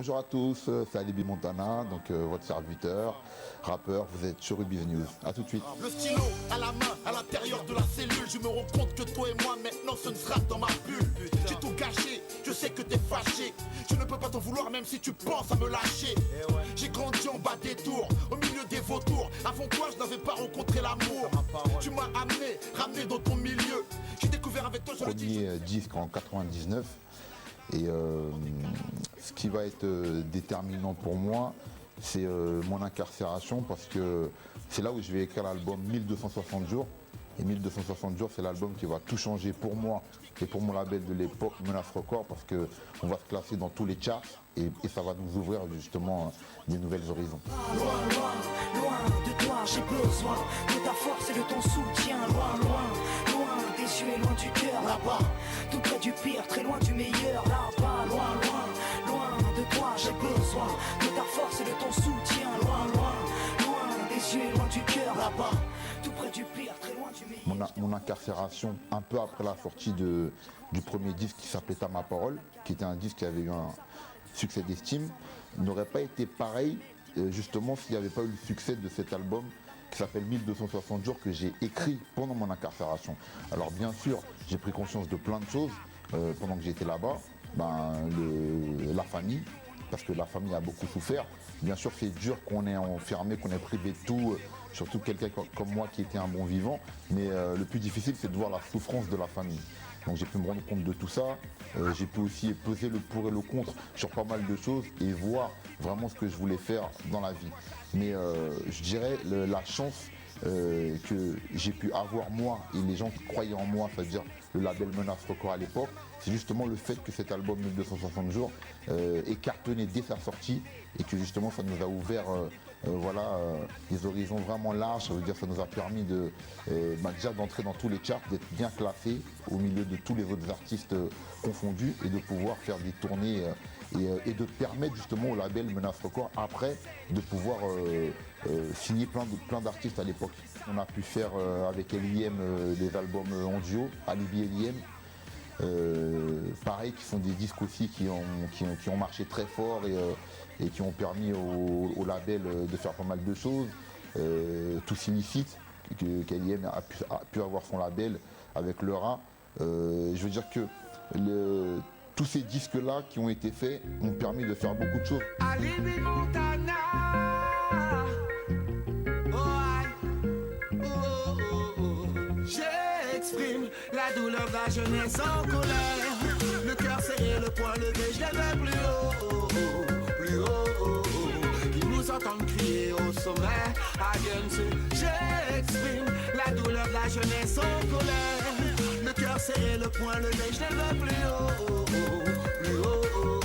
Bonjour à tous, c'est Alibi Montana, donc votre serviteur, rappeur, vous êtes sur Ruby's News. A tout de suite. Le stylo à la main, à l'intérieur de la cellule, je me rends compte que toi et moi maintenant ce ne sera dans ma bulle. J'ai tout gâché, je sais que t'es fâché, je ne peux pas t'en vouloir même si tu penses à me lâcher. J'ai grandi en bas des tours, au milieu des vautours, avant toi je n'avais pas rencontré l'amour. Tu m'as ramené dans ton milieu, j'ai découvert avec toi, je le dis. Premier disque en 99. Et ce qui va être déterminant pour moi, c'est mon incarcération, parce que c'est là où je vais écrire l'album 1260 jours. Et 1260 jours, c'est l'album qui va tout changer pour moi et pour mon label de l'époque, Menace Record, parce qu'on va se classer dans tous les charts et ça va nous ouvrir justement des nouvelles horizons. Loin, loin, loin de toi, j'ai besoin de ta force et de ton soutien. Loin, loin, loin des yeux et loin du cœur. Là-bas, tout près du pire, très loin du meilleur. Là-bas, loin, loin, loin de toi, j'ai besoin de ta force et de ton soutien. Loin, loin, loin des yeux et loin du cœur. Là-bas, tout près du pire, très loin du meilleur. Mon incarcération, un peu après la sortie du premier disque qui s'appelait À ma parole, qui était un disque qui avait eu un succès d'estime, n'aurait pas été pareil justement s'il n'y avait pas eu le succès de cet album qui s'appelle 1260 jours, que j'ai écrit pendant mon incarcération. Alors bien sûr, j'ai pris conscience de plein de choses pendant que j'étais là-bas. La famille, parce que la famille a beaucoup souffert. Bien sûr, c'est dur qu'on est enfermé, qu'on est privé de tout, surtout quelqu'un comme moi qui était un bon vivant, mais le plus difficile, c'est de voir la souffrance de la famille. Donc j'ai pu me rendre compte de tout ça, j'ai pu aussi peser le pour et le contre sur pas mal de choses et voir vraiment ce que je voulais faire dans la vie. Mais je dirais la chance que j'ai pu avoir moi et les gens qui croyaient en moi, c'est-à-dire le label Menace Record à l'époque, c'est justement le fait que cet album 1260 jours est cartonné dès sa sortie et que justement ça nous a ouvert des horizons vraiment larges. Ça veut dire que ça nous a permis déjà d'entrer dans tous les charts, d'être bien classés au milieu de tous les autres artistes confondus et de pouvoir faire des tournées et de permettre justement au label Menace Record après de pouvoir signer plein d'artistes à l'époque. On a pu faire avec LIM des albums en duo, Alibi et LIM. Pareil, qui sont des disques aussi qui ont marché très fort et qui ont permis au label de faire pas mal de choses. Tous Illicite, qu'LIM a pu avoir son label avec le rat. Je veux dire que tous ces disques-là qui ont été faits ont permis de faire beaucoup de choses. Alibi Montana. J'exprime la douleur de la jeunesse en colère. Le cœur serré, le poing levé, je lève plus haut, plus haut. Ils nous entendent crier au sommet, against. J'exprime la douleur de la jeunesse en colère. Le cœur serré, le poing levé, je lève plus haut, plus haut.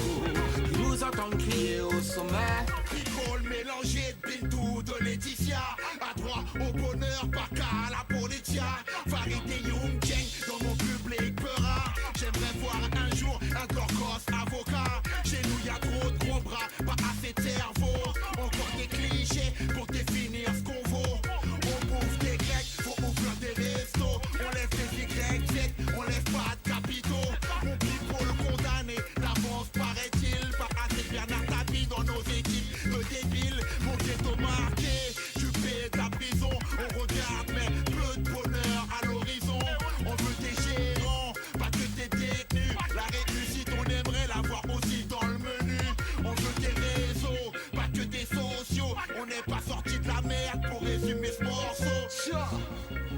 Ils nous entendent crier au sommet. Nicole mélangé de Bintou, de Laetitia. À droit au bonheur, pas qu'à la politia. Farid et Young Gang dans mon public peura. J'aimerais voir un jour un Gorgos avocat. Chez nous y'a trop de gros bras, pas assez de cerveau. Encore des clichés pour définir ce qu'on vaut. On bouffe des grecs, faut ouvrir des restos. On laisse des YZ, on laisse pas de capitaux. On plie pour le condamner, d'avance paraît-il. Pas assez de Bernard Tapie dans nos équipes de débiles. Mon ghetto marqué, tu paies ta prison. On regarde mais peu de bonheur à l'horizon. On veut des gérants, pas que des détenus. La réussite on aimerait la voir aussi dans le menu. On veut des réseaux, pas que des sociaux. On n'est pas sorti de la merde pour résumer ce morceau.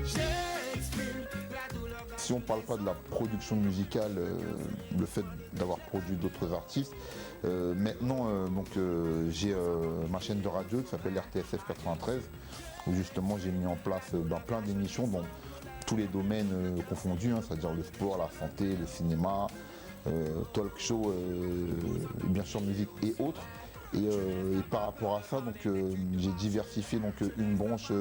J'exprime la douleur de la Si on ne parle pas de la production musicale, le fait d'avoir produit d'autres artistes, maintenant j'ai ma chaîne de radio qui s'appelle RTSF 93, où justement j'ai mis en place plein d'émissions dans tous les domaines confondus, c'est-à-dire le sport, la santé, le cinéma, talk show, bien sûr musique et autres. Et par rapport à ça, j'ai diversifié une branche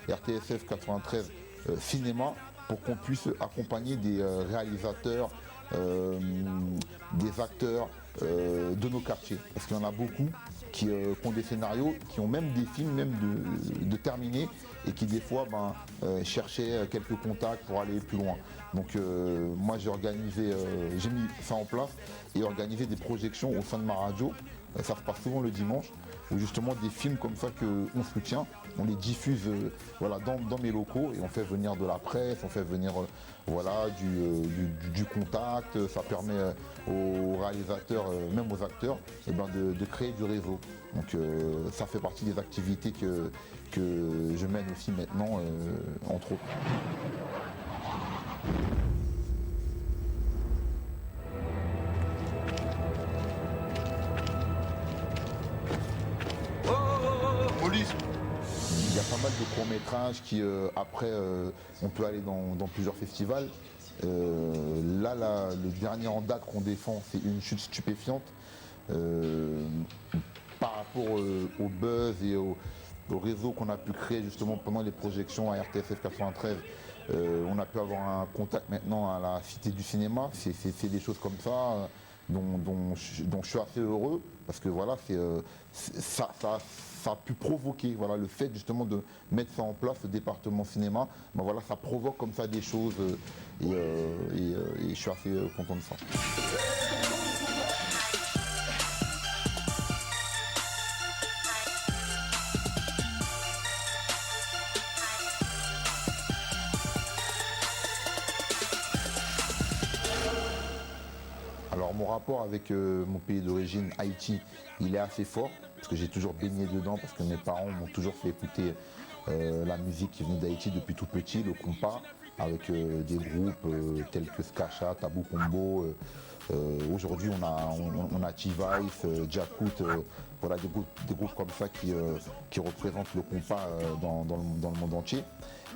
RTSF 93 cinéma pour qu'on puisse accompagner des réalisateurs, des acteurs de nos quartiers. Parce qu'il y en a beaucoup qui ont des scénarios, qui ont même des films même de terminés et qui des fois cherchaient quelques contacts pour aller plus loin. Donc moi j'ai mis ça en place et organisé des projections au sein de ma radio ça se passe souvent le dimanche, où justement des films comme ça qu'on soutient, on les diffuse voilà, dans mes locaux et on fait venir de la presse, on fait venir voilà, du contact, ça permet aux réalisateurs, même aux acteurs, eh ben de créer du réseau. Donc ça fait partie des activités que je mène aussi maintenant, entre autres. Il y a pas mal de courts-métrages qui, après, on peut aller dans plusieurs festivals. Le dernier en date qu'on défend, c'est Une chute stupéfiante. Par rapport au buzz et au réseau qu'on a pu créer justement pendant les projections à RTSF 93, on a pu avoir un contact maintenant à la Cité du Cinéma. C'est des choses comme ça dont je suis assez heureux parce que voilà, ça a pu provoquer voilà, le fait justement de mettre ça en place, le département cinéma. Ben voilà, ça provoque comme ça des choses et je suis assez content de ça. Alors mon rapport avec mon pays d'origine, Haïti, il est assez fort, parce que j'ai toujours baigné dedans, parce que mes parents m'ont toujours fait écouter la musique qui venait d'Haïti depuis tout petit, le compas, avec des groupes tels que Skacha, Tabou Combo. Aujourd'hui on a T-Vice, Jakut, voilà, des groupes comme ça qui représentent le compas dans le monde entier.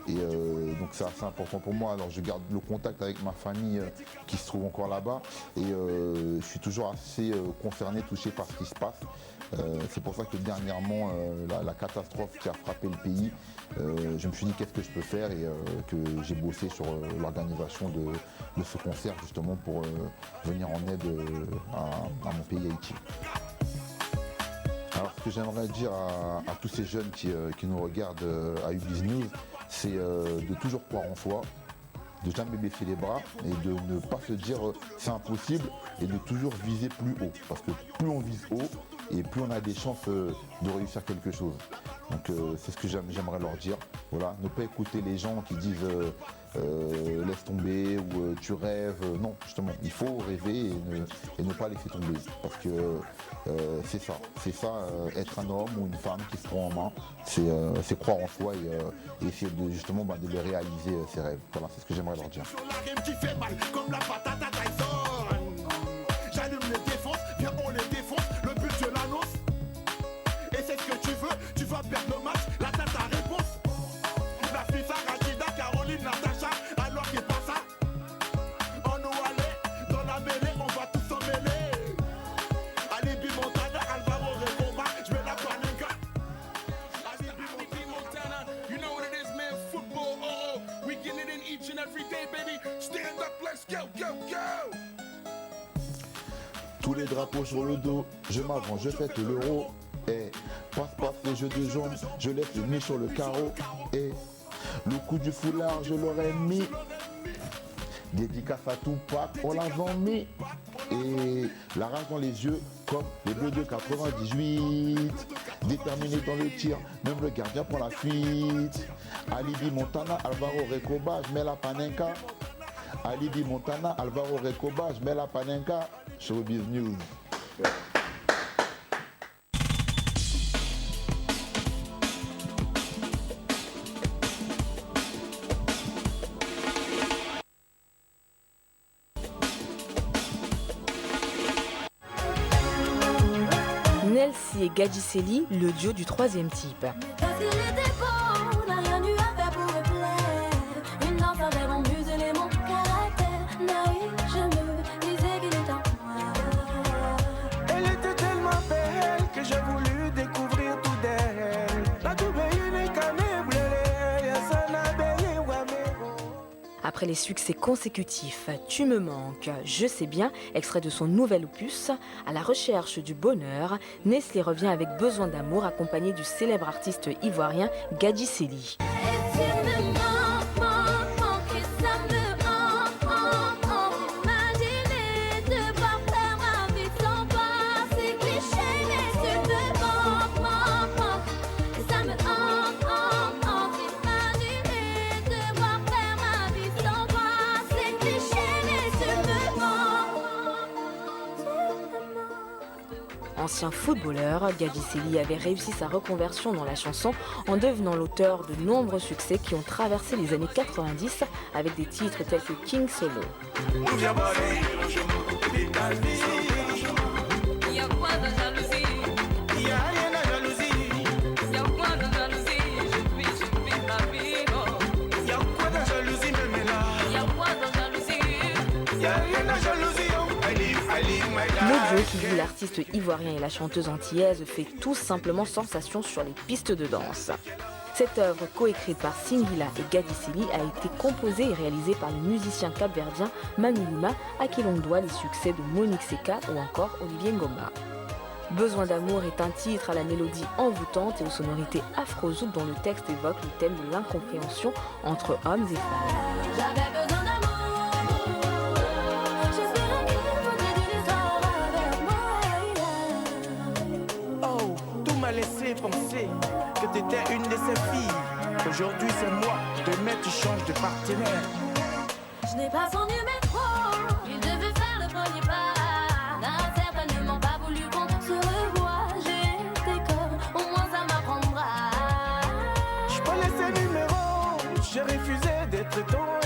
Et donc c'est assez important pour moi. Alors je garde le contact avec ma famille qui se trouve encore là-bas et je suis toujours assez concerné, touché par ce qui se passe. C'est pour ça que dernièrement, la catastrophe qui a frappé le pays, je me suis dit qu'est-ce que je peux faire et que j'ai bossé sur l'organisation de ce concert justement pour venir en aide à mon pays Haïti. Alors ce que j'aimerais dire à tous ces jeunes qui nous regardent à UBiz News, c'est de toujours croire en soi, de jamais baisser les bras et de ne pas se dire c'est impossible et de toujours viser plus haut. Parce que plus on vise haut et plus on a des chances de réussir quelque chose. Donc c'est ce que j'aimerais leur dire. Voilà, ne pas écouter les gens qui disent laisse tomber ou tu rêves. Non, justement, il faut rêver et ne pas laisser tomber. Parce que c'est ça, être un homme ou une femme qui se prend en main, c'est croire en soi et essayer de justement de les réaliser ses rêves. Voilà, c'est ce que j'aimerais leur dire. Sur la rime qui fait mal, comme la patate à Tyson. J'allume les défenses, viens on les défonce. Le but je l'annonce. Et c'est ce que tu vas perdre le match. La tête à réponse. La FIFA, Rachida, Caroline, Natacha. Alors qu'il pas ça. On nous allait dans la mêlée, on va tous s'en mêler. Alibi Montana, Alvaro Recoba, je mets la panenka. Alibi Montana, you know what it is, man. Football, we getting it in each and every day, baby. Stand up, let's go, go, go. Tous les drapeaux sur le dos, je m'avance, je fête l'euro. Et passe les jeux de jambes, je laisse le nez sur le carreau. Et le coup du foulard, je l'aurais mis. Dédicace à Tupac, on l'avait mis. Et la rage dans les yeux, comme les Bleus de 98. Déterminé dans le tir, même le gardien prend la fuite. Alibi Montana, Alvaro Recoba, je mets la panenka. Alibi Montana, Alvaro Recoba, je mets la panenka. Showbiz News. Nelsi et Gadjiseli, le duo du troisième type. Parce qu'il était beau, n'a rien eu à faire pour me plaire. Une danse avait mon muselé, mon caractère. Naïf, je me disais qu'il était à moi. Elle était tellement belle que j'ai voulu découvrir tout d'elle. La double unique à mes blés, ça n'a payé ou à mes mots. Après les succès consécutifs Tu me manques, Je sais bien, extrait de son nouvel opus, à la recherche du bonheur, Nestlé revient avec Besoin d'amour accompagné du célèbre artiste ivoirien Gadjiseli. Et tu me manques, et ça me rend. Imaginer de pas faire ma vie sans toi, c'est cliché. ancien footballeur, Gadi Selli avait réussi sa reconversion dans la chanson en devenant l'auteur de nombreux succès qui ont traversé les années 90 avec des titres tels que King Solo. Mojo, qui joue l'artiste ivoirien et la chanteuse antillaise, fait tout simplement sensation sur les pistes de danse. Cette œuvre, coécrite par Singila et Gadi Selli, a été composée et réalisée par le musicien capverdien Manu Luma, à qui l'on doit les succès de Monique Seka ou encore Olivier Ngoma. Besoin d'amour est un titre à la mélodie envoûtante et aux sonorités afro-zouk dont le texte évoque le thème de l'incompréhension entre hommes et femmes. J'avais besoin d'amour. J'espérais qu'il faudrait d'une histoire avec moi. Oh, tout m'a laissé penser que t'étais une de ces filles. Aujourd'hui c'est moi, demain tu changes de partenaire. Je n'ai pas son numéro. Il devait faire le premier pas. N'a certainement pas voulu qu'on se revoie. J'ai tes corps, au moins ça m'apprendra. Je peux laisser numéro, j'ai refusé d'être ton